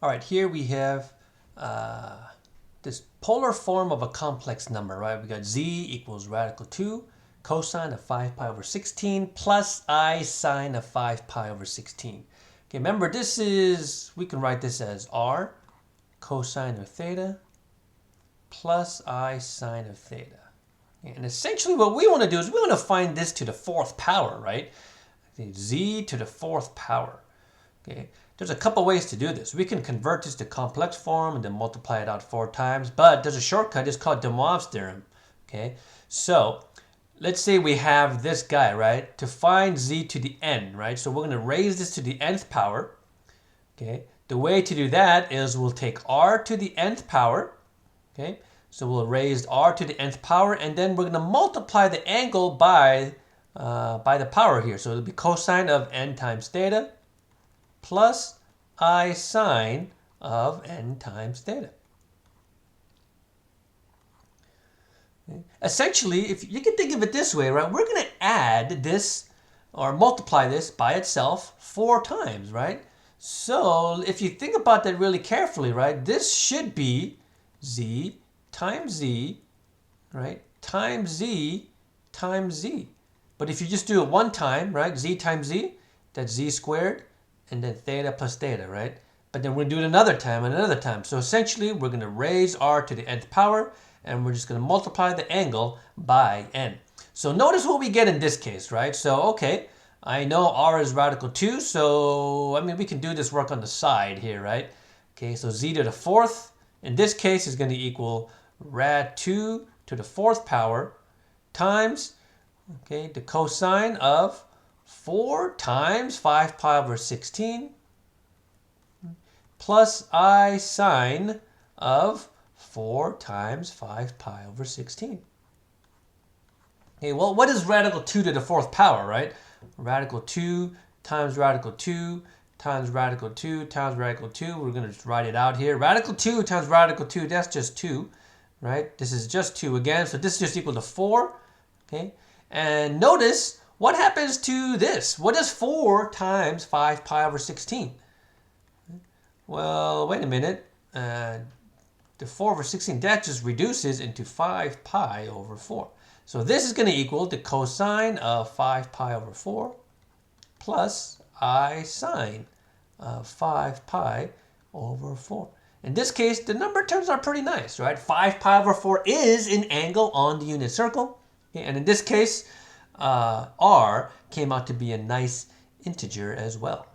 All right, here we have this polar form of a complex number, right? We got z equals radical 2 cosine of 5 pi over 16 plus I sine of 5 pi over 16. Okay, remember this is, we can write this as r cosine of theta plus I sine of theta. And essentially what we want to do is we want to find this to the fourth power, right? Okay, z to the fourth power. Okay, there's a couple ways to do this. We can convert this to complex form and then multiply it out 4 times, but there's a shortcut. It's called De Moivre's theorem. Okay, so let's say we have this guy, right? To find z to the n, right? So we're going to raise this to the nth power. Okay, the way to do that is we'll take r to the nth power. Okay, so we'll raise r to the nth power, and then we're going to multiply the angle by the power here. So it'll be cosine of n times theta plus I sine of n times theta. Okay. Essentially, if you can think of it this way, right? We're going to add this or multiply this by itself 4 times, right? So if you think about that really carefully, right? This should be z times z, right? Times z times z. But if you just do it one time, right? Z times z, that's z squared, and then theta plus theta, right? But then we're going to do it another time and another time. So essentially, we're going to raise r to the nth power, and we're just going to multiply the angle by n. So notice what we get in this case, right? So, okay, I know r is radical 2, so, I mean, we can do this work on the side here, right? Okay, so z to the fourth, in this case, is going to equal rad 2 to the fourth power times, okay, the cosine of 4 times 5 pi over 16 plus I sine of 4 times 5 pi over 16. Okay, well, what is radical 2 to the fourth power, right? Radical 2 times radical 2 times radical 2 times radical 2. We're going to just write it out here. Radical 2 times radical 2, that's just 2, right? This is just 2 again, so this is just equal to 4, okay? And notice, what happens to this? What is 4 times 5 pi over 16? Well, wait a minute. The 4 over 16, that just reduces into 5 pi over 4. So this is going to equal the cosine of 5 pi over 4 plus I sine of 5 pi over 4. In this case, the number turns out pretty nice, right? 5 pi over 4 is an angle on the unit circle. Okay, and in this case, r came out to be a nice integer as well.